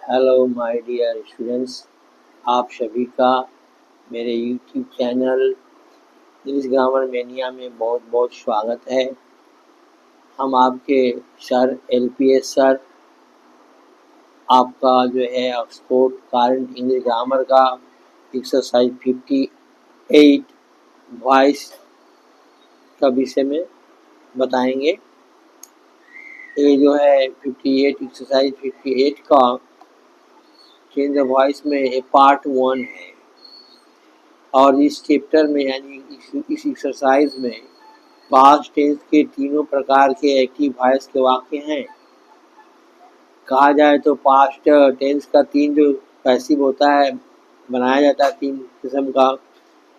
Hello my dear students, आप सभी का मेरे YouTube channel English grammar mania में बहुत बहुत स्वागत है। हम आपके सर LPS सर आपका जो है ऑक्सफोर्ड करंट इंग्लिश ग्रामर का एक्सरसाइज 58 वॉइस का विषय में बताएंगे। ये जो है 58 एक्सरसाइज 58 का चेंज द वॉइस में ये पार्ट 1 है और इस चैप्टर में यानी इस एक्सरसाइज में पास्ट टेंस के तीनों प्रकार के एक्टिव वॉइस के वाक्य हैं। कहा जाए तो पास्ट टेंस का तीन जो पैसिव होता है बनाया जाता है तीन किस्म का,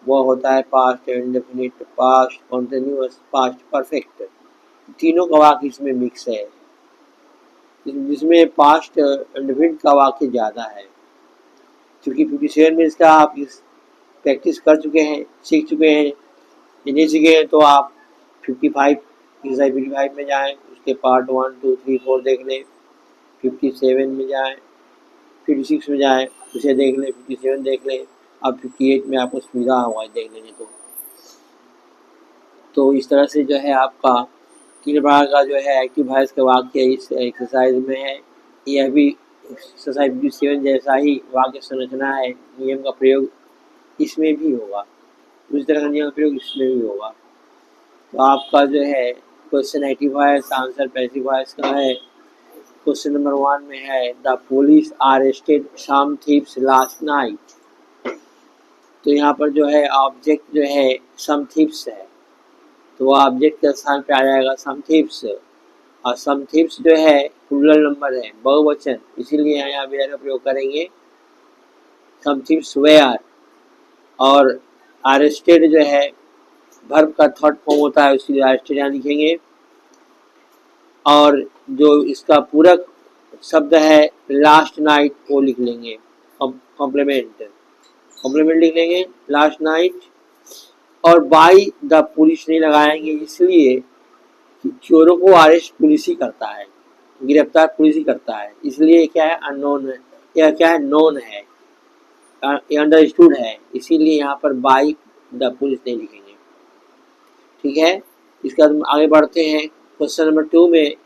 वो होता है past indefinite, past continuous, past perfect. तीनों का वाक्य इसमें मिक्स है, जिसमें पास्ट इंडेफिनिट का वाक्य ज़्यादा है क्योंकि 57 में इसका आप इस प्रैक्टिस कर चुके हैं, सीख चुके हैं। ये नहीं सीखे हैं तो आप 55 एक्सरसाइज 55 में जाएं, उसके पार्ट 1 2 3 4 देख लें। 57 में जाएं, 56 में जाएं, उसे देख लें, 57 देख लें। अब 58 में आपको सुविधा होगा देख लेंगे तो इस तरह से जो है आपका तीन प्रकार का जो है एक्टिव वॉइस के वाक्य इस एक्सरसाइज में है। यह भी एक्सरसाइज 57 जैसा ही वाक्य संरचना है, नियम का प्रयोग इसमें भी होगा, उस तरह का नियम का प्रयोग इसमें भी होगा। तो आपका जो है question active voice, answer passive voice का है। क्वेश्चन नंबर 1 में है the police arrested some thieves last night. तो यहाँ पर जो है ऑब्जेक्ट जो है सम थीव्स है, तो वह ऑब्जेक्ट के स्थान पे आ जाएगा सम थीव्स। और सम थीव्स जो है प्लूरल नंबर है, बहुवचन, इसीलिए यहाँ वेयर का प्रयोग करेंगे। सम थीव्स वेयर, और अरेस्टेड जो है वर्ब का थर्ड फॉर्म होता है, इसलिए अरेस्टेड यहाँ लिखेंगे। और जो इसका पूरक शब्द है लास्ट नाइट, वो लिख लेंगे, कॉम्प्लीमेंट लिख लेंगे लास्ट नाइट। और बाई द पुलिस नहीं लगाएंगे, इसलिए कि चोरों को अरेस्ट पुलिस ही करता है, गिरफ्तार पुलिस ही करता है, इसलिए क्या है अननोन है, यह क्या है नोन है, अंडरस्टूड है, इसीलिए यहाँ पर बाई द पुलिस नहीं लिखेंगे। ठीक है, इसके बाद आगे बढ़ते हैं। क्वेश्चन नंबर 2 में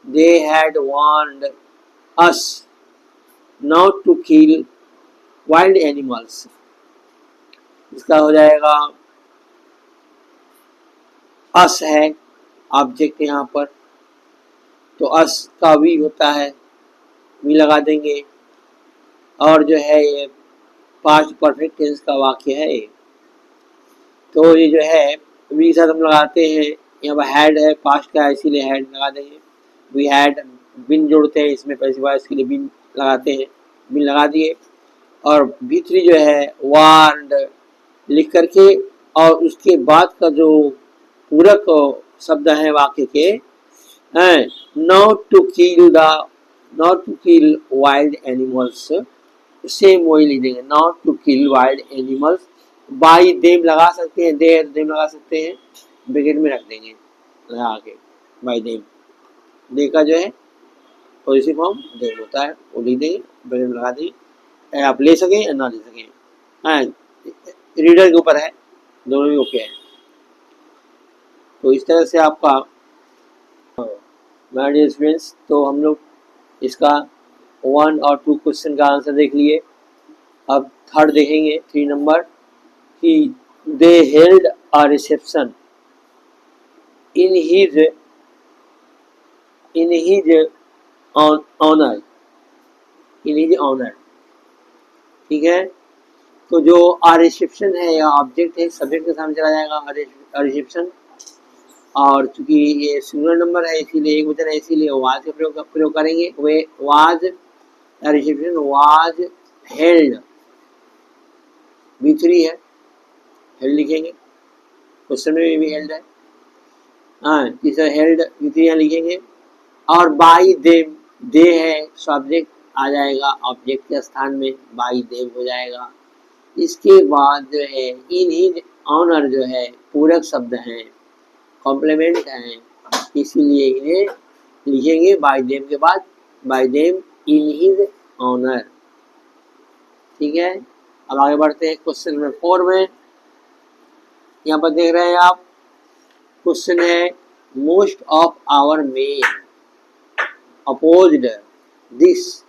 they had warned us not to kill wild animals, इसका हो जाएगा अस है ऑब्जेक्ट यहाँ पर, तो अस का वी होता है, वी लगा देंगे। और जो है ये पास्ट परफेक्ट टेंस का वाक्य है, तो ये जो है वी के साथ हम लगाते हैं, यहाँ पर हैड है पास्ट का है इसीलिए हैड लगा देंगे। वी हैड, बिन जोड़ते हैं इसमें पैसिव वॉइस के लिए बिन लगाते हैं, बिन लगा दिए। और B3 जो है वार्नड लिख करके, और उसके बाद का जो पूरक शब्द है वाक्य के हैं not to kill wild animals, same वही लिख देंगे, not to kill wild animals. By them लगा सकते हैं, देर देम लगा सकते हैं, ब्रैकेट में रख देंगे लगा के बाई देम। दे का जो है पॉजिटिव फॉर्म देम होता है, वो लिख देंगे, ब्रैकेट में लगा देंगे। आप ले सकें या ना ले सकें, हाँ रीडर के ऊपर है, दोनों भी ओके है। तो इस तरह से आपका माय डियर स्टूडेंट्स, तो हम लोग इसका 1 और 2 क्वेश्चन का आंसर देख लिए। अब थर्ड देखेंगे 3 नंबर कि they held a reception in his honour, ठीक है। तो जो आ रिसेप्शन है या ऑब्जेक्ट है, सब्जेक्ट के सामने चला जाएगा रिसेप्शन, और चूंकि ये सिंगुलर नंबर है इसीलिए एक वचन है, इसीलिए वाज का प्रयोग करेंगे। वे was reception was held, B3 है, हेल्ड लिखेंगे, क्वेश्चन में भी हेल्ड है, हाँ तीसरा हेल्ड B3 यहाँ लिखेंगे। और बाई देम, दे है सब्जेक्ट आ जाएगा ऑब्जेक्ट के स्थान में, बाई देम हो जाएगा। इसके बाद जो है इन हिज ऑनर जो है पूरक शब्द हैं, कॉम्प्लीमेंट हैं, इसीलिए इन्हें लिखेंगे बाय देम के बाद, by them in his honour. ठीक है, अब आगे बढ़ते हैं क्वेश्चन नंबर 4 में। यहाँ पर देख रहे हैं आप, क्वेश्चन है most of our men opposed this.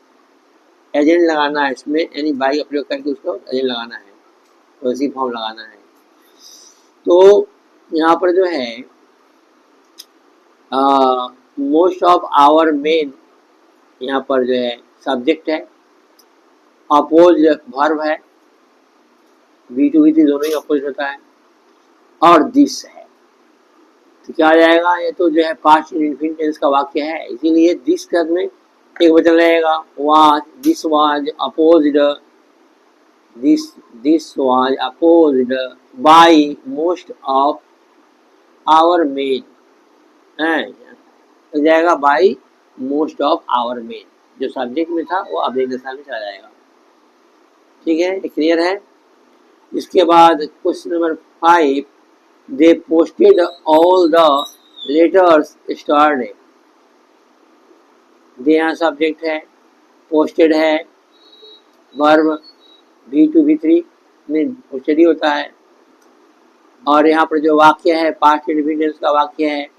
Agent लगाना है इसमें, यानी बाई का प्रयोग करके उसको एजेंट लगाना है, वैसी फॉर्म लगाना है। तो यहाँ पर जो है मोस्ट ऑफ आवर मेन, यहाँ पर जो है सब्जेक्ट है, अपोज वर्ब है, बी टू बी दोनों ही अपोज होता है, और दिस है। तो क्या आ जाएगा, ये तो जो है पास्ट इंफिनिट टेंस का वाक्य है, इसीलिए दिस के में एक वचन रहेगा, was, this was opposed, this was opposed by most of our men है, तो जाएगा by most of our men. जो सब्जेक्ट में था वो ऑब्जेक्ट दशा में चला जाएगा। ठीक है, क्लियर है। इसके बाद question number 5, they posted all the letters starred. They यहाँ सब्जेक्ट है, पोस्टेड है वर्ब, V2 V3 में पोस्टेड ही होता है, और यहाँ पर जो वाक्य है पास्ट इंडिफिनिट का वाक्य है,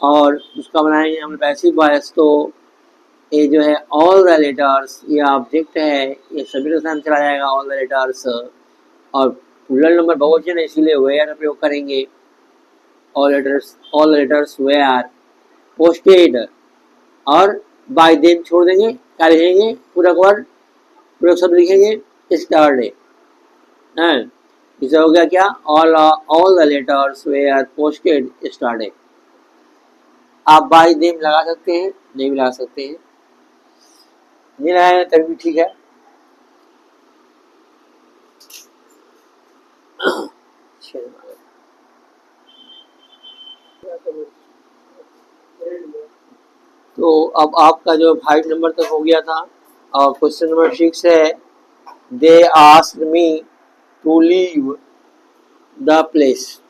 और उसका बनाएंगे हम पैसिव वॉइस। तो ये जो है ऑल द लेटर्स, ये ऑब्जेक्ट है, ये सभी के साथ चला जाएगा ऑल द लेटर्स, और प्लूरल नंबर बहुवचन है इसीलिए वेयर प्रयोग करेंगे। ऑल लेटर्स वेयर पोस्टेड, और बाय देम छोड़ देंगे, क्या लिखेंगे, पूरक वर्ड पूरक शब्द लिखेंगे स्टार्ड। इसे हो गया क्या, all the letters were posted starred. आप बाय देम लगा सकते हैं, नहीं भी लगा सकते हैं, नहीं लगाए तभी भी ठीक है। तो अब आपका जो 5 नंबर तक हो गया था, और क्वेश्चन नंबर 6 है, they asked me to leave the place.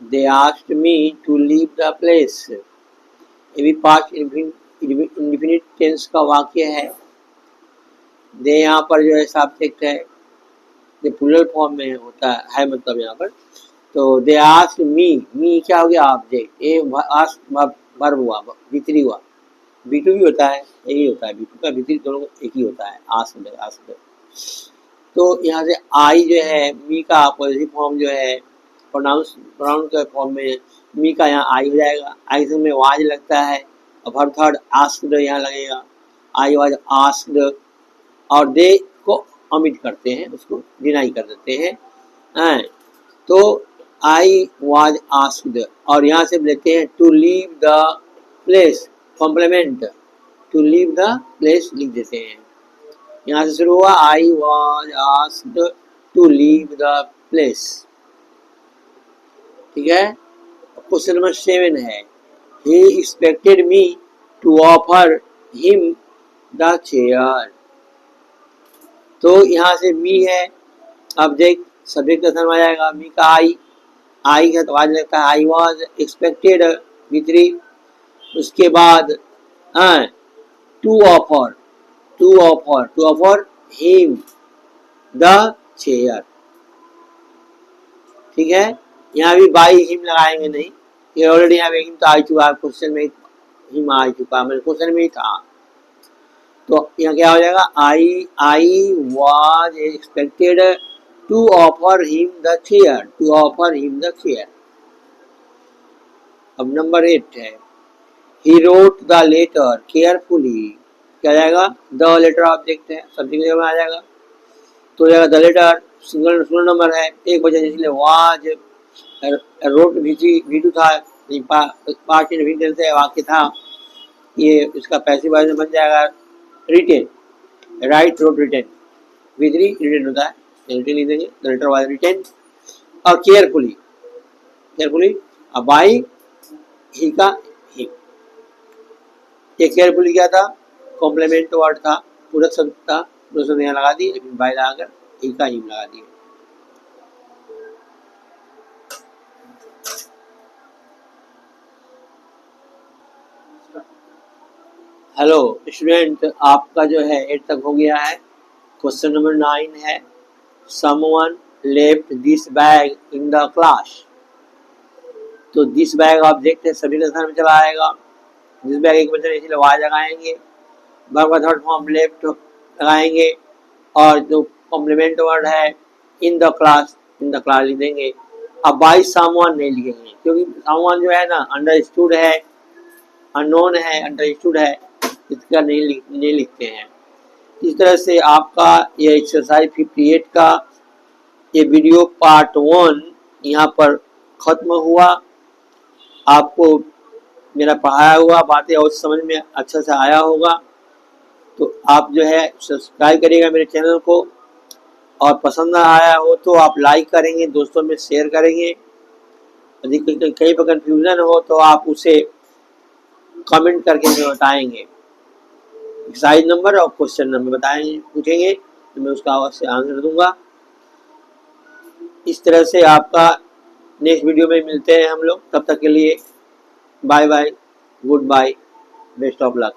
They asked me to leave the place, ये भी पास्ट इंडिफिनिट टेंस का वाक्य है। दे यहाँ पर जो है सब्जेक्ट है, ये प्लूरल फॉर्म में होता है मतलब यहाँ पर। तो दे आस्क्ड मी क्या हो गया, ऑब्जेक्ट, ये आस्क वर्ब हुआ, V3 हुआ, V2 भी होता है, यही होता है, V2 का V3 दोनों एक ही होता है, आस्क्ड। तो यहाँ से आई जो है मी का पॉजिटिव फॉर्म जो है प्रोनाउन के फॉर्म में मी का यहाँ आई हो जाएगा, आई से में वाज लगता है, और हर थर्ड आस्क्ड यहाँ लगेगा, आई वाज आस्क्ड, और दे को ओमिट करते हैं, उसको डिनाई कर देते हैं। तो आई वाज आस्क्ड, और यहाँ से लेते हैं to leave the place, complement, to leave the place लिख देते हैं। यहाँ से शुरू हुआ, I was asked to leave the place. ठीक है, क्वेश्चन नंबर 7 है, he expected me to offer him the chair. तो यहाँ से मी है ऑब्जेक्ट, सब्जेक्ट का धर्म आ जाएगा, मी का आई का तो आज लगता है, आई वाज एक्सपेक्टेड V3। उसके बाद to offer him the chair. ठीक है, यहाँ भी बाई हिम लगाएंगे नहीं, ये ऑलरेडी यहाँ हिम तो आ चुका है, क्वेश्चन में हिम आ चुका, मेरे क्वेश्चन में ही था। तो यहाँ क्या हो जाएगा, I was expected to offer him the chair, अब नंबर 8 है, he wrote the letter carefully. क्या जाएगा, द लेटर ऑब्जेक्ट है, सब्जेक्ट में आ जाएगा, तो जाएगा द लेटर, सिंगल नंबर है, एक वजह इसलिए वाज, रोट V2 था, पास्ट इंडिफिनिट से वाक्य था, ये इसका पैसिव वॉइस में बन जाएगा written, write wrote written, V3 written होता है, रिटेन लिख देंगे, द लेटर वाज रिटेन, और केयरफुली अब बाई ही का ही, ये केयरफुली क्या था, कॉम्प्लीमेंट वर्ड था, पूरक शब्द था, पूरक शब्द यहाँ लगा दिए, लेकिन बाई लगाकर ही का हिम लगा दिए। हेलो स्टूडेंट, आपका जो है 8 तक हो गया है। क्वेश्चन नंबर 9 है, someone left this bag in the class. तो दिस बैग ऑब्जेक्ट है, सभी का में चला आएगा। दिस बैग एक बच्चे इसलिए वाई लगाएंगे, वर्ब का थर्ड फॉर्म लेफ्ट लगाएंगे और जो कॉम्प्लीमेंट वर्ड है इन द क्लास लिख देंगे। अब बाई समवन नहीं लिखेंगे क्योंकि समवन जो है ना अंडरस्टूड है, अननोन है, अंडरस्टूड है, इसका नहीं लिखते हैं। इस तरह से आपका ये एक्सरसाइज 58 का ये वीडियो पार्ट 1 यहाँ पर खत्म हुआ। आपको मेरा पढ़ाया हुआ बातें और समझ में अच्छा से आया होगा, तो आप जो है सब्सक्राइब करिएगा मेरे चैनल को, और पसंद आया हो तो आप लाइक करेंगे, दोस्तों में शेयर करेंगे। यदि कहीं पर कंफ्यूजन हो तो आप उसे कमेंट करके हमें बताएंगे, एक्सरसाइज नंबर और क्वेश्चन नंबर बताएंगे, पूछेंगे तो मैं उसका अवश्य आंसर दूंगा। इस तरह से आपका नेक्स्ट वीडियो में मिलते हैं हम लोग। तब तक के लिए bye bye, goodbye, best of luck.